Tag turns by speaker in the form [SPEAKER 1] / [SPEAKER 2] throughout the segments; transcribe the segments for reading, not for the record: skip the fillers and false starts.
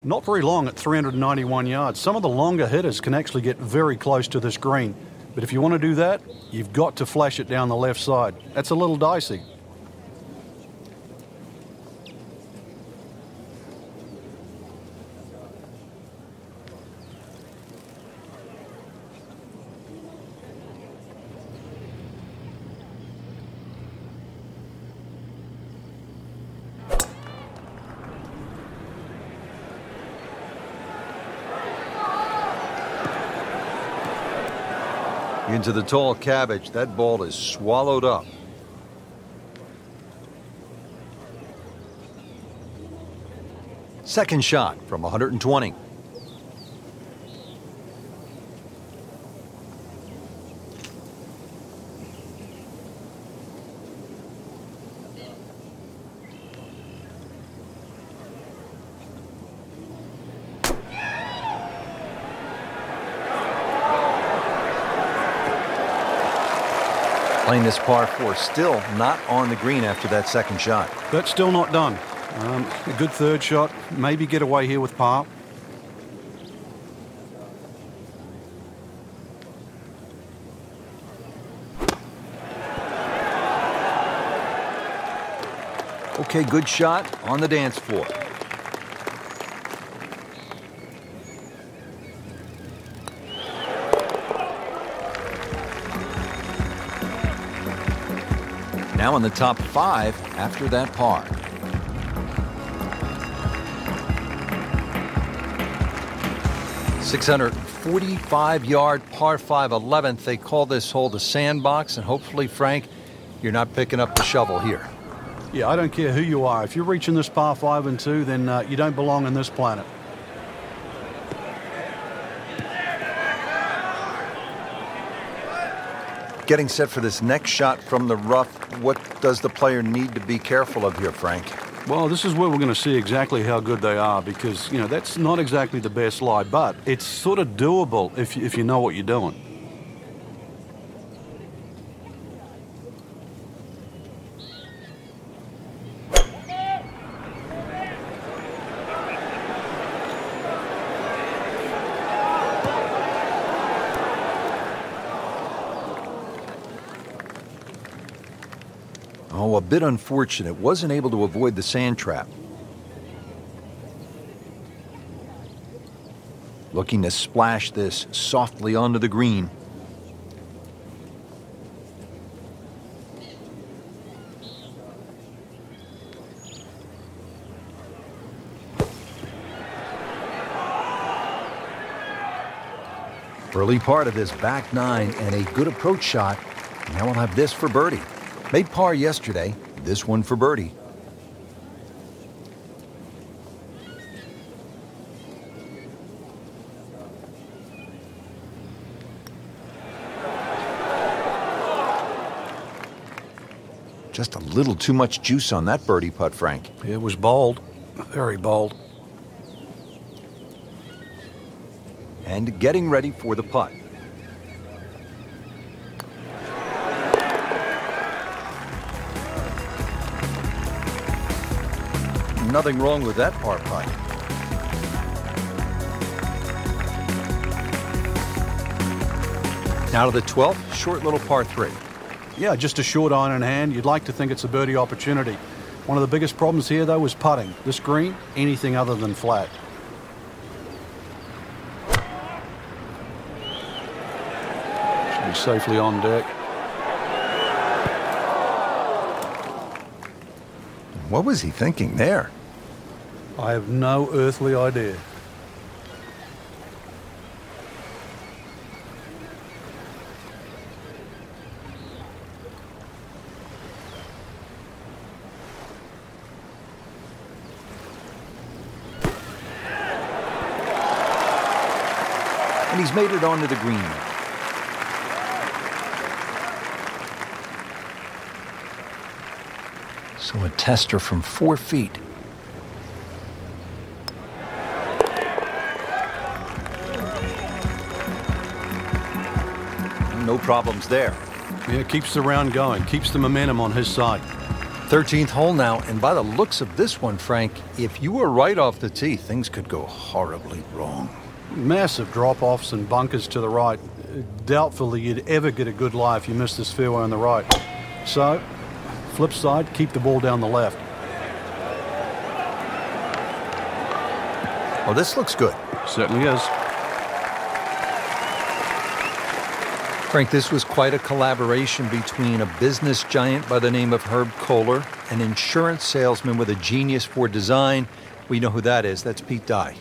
[SPEAKER 1] Not very long at 391 yards. Some of the longer hitters can actually get very close to this green. But if you want to do that, you've got to flash it down the left side. That's a little dicey.
[SPEAKER 2] Into the tall cabbage, that ball is swallowed up. Second shot from 120. Playing this par 4, still not on the green after that second shot.
[SPEAKER 1] That's still not done. A good third shot, maybe get away here with par.
[SPEAKER 2] Okay, good shot on the dance floor. Now in the top 5 after that par. .645-yard par 5 11th. They call this hole the sandbox, and hopefully, Frank, you're not picking up the shovel here.
[SPEAKER 1] Yeah, I don't care who you are. If you're reaching this par 5 and 2, then you don't belong on this planet.
[SPEAKER 2] Getting set for this next shot from the rough, what does the player need to be careful of here, Frank?
[SPEAKER 1] Well, this is where we're going to see exactly how good they are because, you know, that's not exactly the best lie, but it's sort of doable if you know what you're doing.
[SPEAKER 2] Oh, a bit unfortunate. Wasn't able to avoid the sand trap. Looking to splash this softly onto the green. Early part of this back 9 and a good approach shot. Now we'll have this for birdie. Made par yesterday, this one for birdie. Just a little too much juice on that birdie putt, Frank.
[SPEAKER 1] It was bold, very bold.
[SPEAKER 2] And getting ready for the putt. Nothing wrong with that par putt. Now to the 12th, short little par 3.
[SPEAKER 1] Yeah, just a short iron in hand. You'd like to think it's a birdie opportunity. One of the biggest problems here, though, is putting. This green, anything other than flat. Should be safely on deck.
[SPEAKER 2] What was he thinking there?
[SPEAKER 1] I have no earthly idea.
[SPEAKER 2] And he's made it onto the green. So a tester from 4 feet. No problems there.
[SPEAKER 1] Yeah, keeps the round going, keeps the momentum on his side.
[SPEAKER 2] 13th hole now, and by the looks of this one, Frank, if you were right off the tee, things could go horribly wrong.
[SPEAKER 1] Massive drop-offs and bunkers to the right. Doubtful that you'd ever get a good lie if you missed this fairway on the right. So, flip side, keep the ball down the left.
[SPEAKER 2] Oh, this looks good.
[SPEAKER 1] Certainly is.
[SPEAKER 2] Frank, this was quite a collaboration between a business giant by the name of Herb Kohler, an insurance salesman with a genius for design. We know who that is. That's Pete Dye.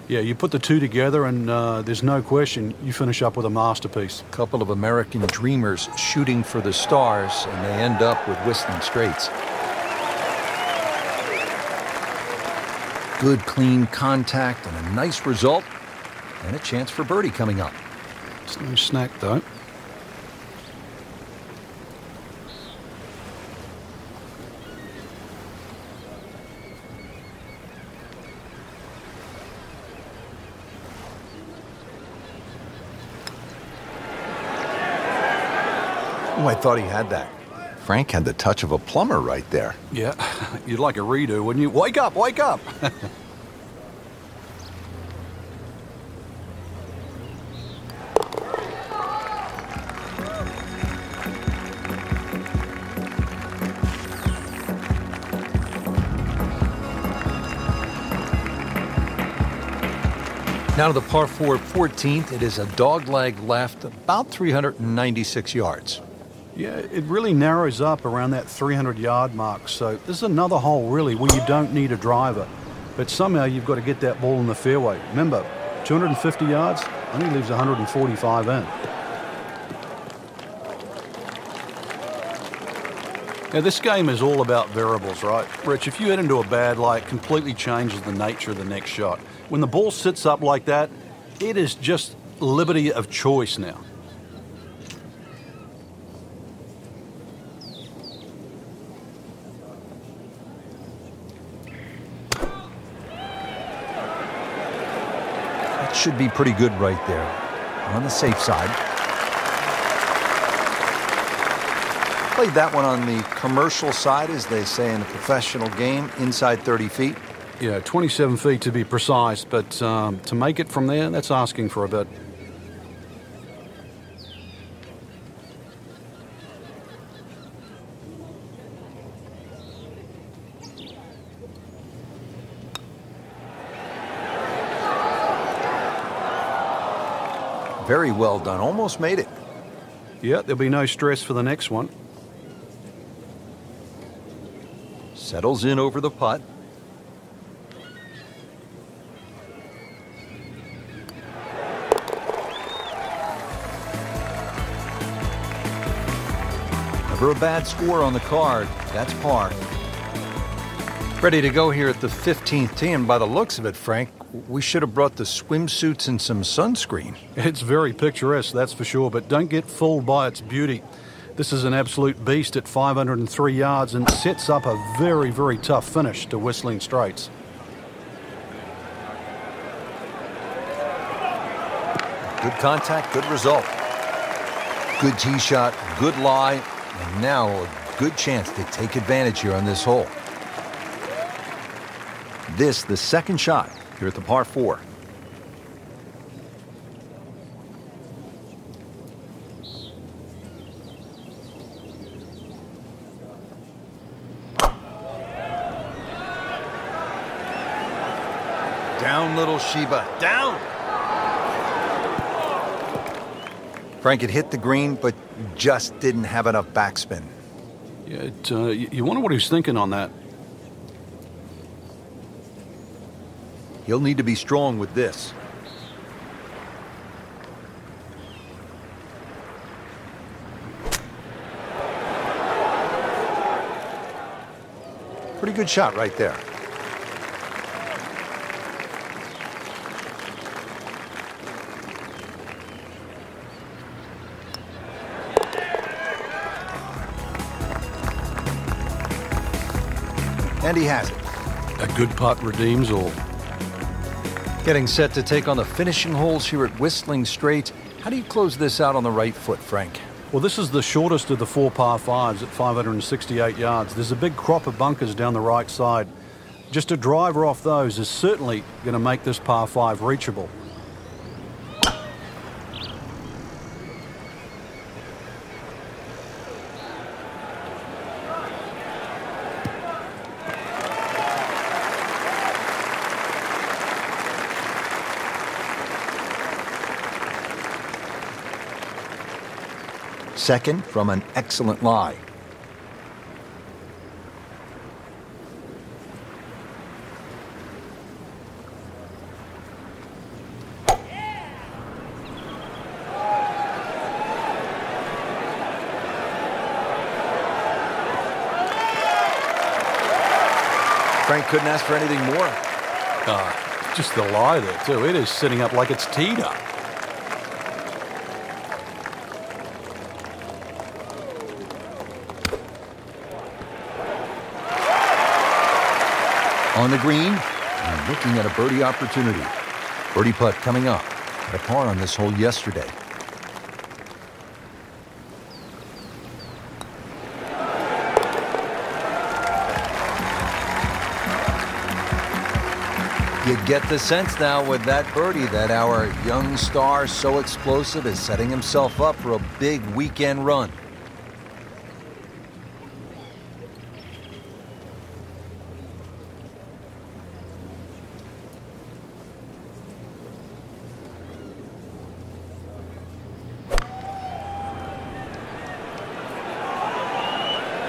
[SPEAKER 1] Yeah, you put the two together and there's no question you finish up with a masterpiece.
[SPEAKER 2] A couple of American dreamers shooting for the stars, and they end up with Whistling Straits. Good, clean contact and a nice result, and a chance for birdie coming up.
[SPEAKER 1] It's no snack, though.
[SPEAKER 2] Oh, I thought he had that. Frank had the touch of a plumber right there.
[SPEAKER 1] Yeah, you'd like a redo, wouldn't you? Wake up, wake up!
[SPEAKER 2] Now to the par 4 14th. It is a dogleg left, about 396 yards.
[SPEAKER 1] Yeah, it really narrows up around that 300-yard mark. So this is another hole, really, where you don't need a driver. But somehow you've got to get that ball in the fairway. Remember, 250 yards, only leaves 145 in. Now, this game is all about variables, right? Rich, if you hit into a bad lie, it completely changes the nature of the next shot. When the ball sits up like that, it is just liberty of choice now.
[SPEAKER 2] That should be pretty good right there, on the safe side. Played that one on the commercial side, as they say in the professional game, inside 30 feet.
[SPEAKER 1] Yeah, 27 feet to be precise, but to make it from there, that's asking for a bit.
[SPEAKER 2] Very well done. Almost made it.
[SPEAKER 1] Yeah, there'll be no stress for the next one.
[SPEAKER 2] Settles in over the putt. Never a bad score on the card. That's par. Ready to go here at the 15th tee, and by the looks of it, Frank, we should have brought the swimsuits and some sunscreen.
[SPEAKER 1] It's very picturesque, that's for sure, but don't get fooled by its beauty. This is an absolute beast at 503 yards and sets up a very, very tough finish to Whistling Straits.
[SPEAKER 2] Good contact, good result. Good tee shot, good lie, and now a good chance to take advantage here on this hole. This, the second shot here at the par 4. Down, little Sheba, down! Frank had hit the green, but just didn't have enough backspin.
[SPEAKER 1] Yeah, you wonder what he's thinking on that.
[SPEAKER 2] He'll need to be strong with this. Pretty good shot right there. And he has it.
[SPEAKER 1] A good putt redeems all.
[SPEAKER 2] Getting set to take on the finishing holes here at Whistling Straits. How do you close this out on the right foot, Frank?
[SPEAKER 1] Well, this is the shortest of the 4 par 5s at 568 yards. There's a big crop of bunkers down the right side. Just a driver off those is certainly going to make this par 5 reachable.
[SPEAKER 2] Second from an excellent lie. Frank couldn't ask for anything more.
[SPEAKER 1] Just the lie there, too. It is sitting up like it's teed up.
[SPEAKER 2] On the green, and looking at a birdie opportunity. Birdie putt coming up. Had a par on this hole yesterday. You get the sense now with that birdie that our young star, so explosive, is setting himself up for a big weekend run.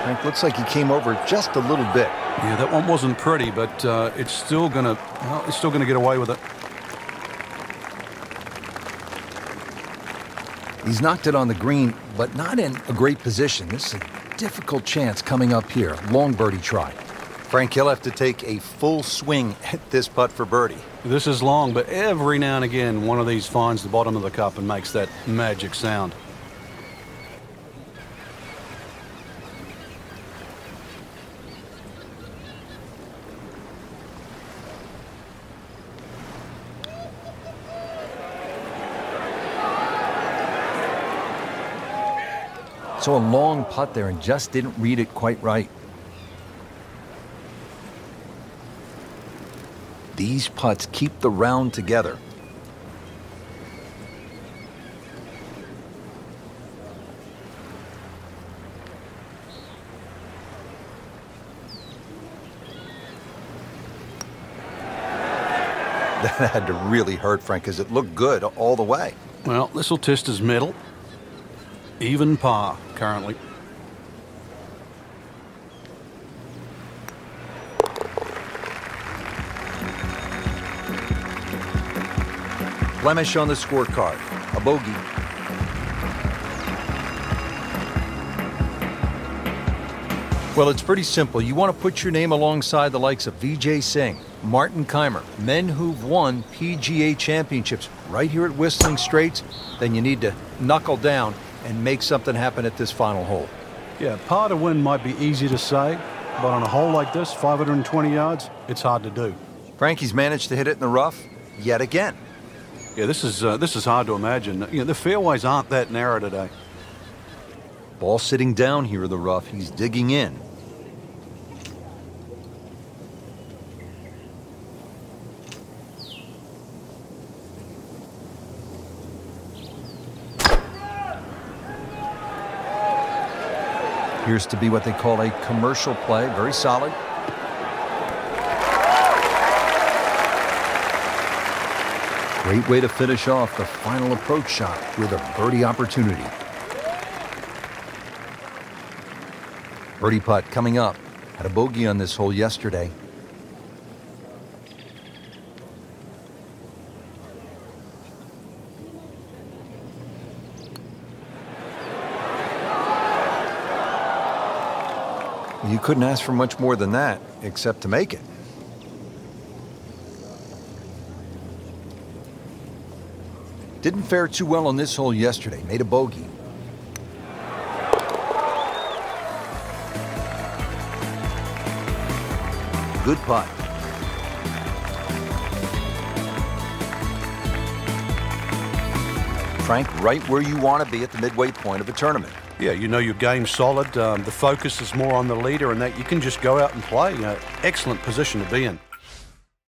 [SPEAKER 2] Frank, looks like he came over just a little bit.
[SPEAKER 1] Yeah, that one wasn't pretty, but it's still gonna get away with it.
[SPEAKER 2] He's knocked it on the green, but not in a great position. This is a difficult chance coming up here. Long birdie try. Frank, he'll have to take a full swing at this putt for birdie.
[SPEAKER 1] This is long, but every now and again, one of these finds the bottom of the cup and makes that magic sound.
[SPEAKER 2] So a long putt there and just didn't read it quite right. These putts keep the round together. That had to really hurt Frank because it looked good all the way.
[SPEAKER 1] Well, this will test his mettle. Even par currently.
[SPEAKER 2] Blemish on the scorecard. A bogey. Well, it's pretty simple. You want to put your name alongside the likes of Vijay Singh, Martin Keimer, men who've won PGA championships right here at Whistling Straits. Then you need to knuckle down and make something happen at this final hole.
[SPEAKER 1] Yeah, par to win might be easy to say, but on a hole like this, 520 yards, it's hard to do.
[SPEAKER 2] Frankie's managed to hit it in the rough yet again.
[SPEAKER 1] Yeah, this is hard to imagine. You know, the fairways aren't that narrow today.
[SPEAKER 2] Ball sitting down here in the rough. He's digging in. Appears to be what they call a commercial play. Very solid. Great way to finish off the final approach shot with a birdie opportunity. Birdie putt coming up. Had a bogey on this hole yesterday. You couldn't ask for much more than that, except to make it. Didn't fare too well on this hole yesterday. Made a bogey. Good putt.
[SPEAKER 3] Frank, right where you want to be at the midway point of a tournament.
[SPEAKER 1] Yeah, you know your game's solid. The focus is more on the leader and that you can just go out and play. Excellent position to be in.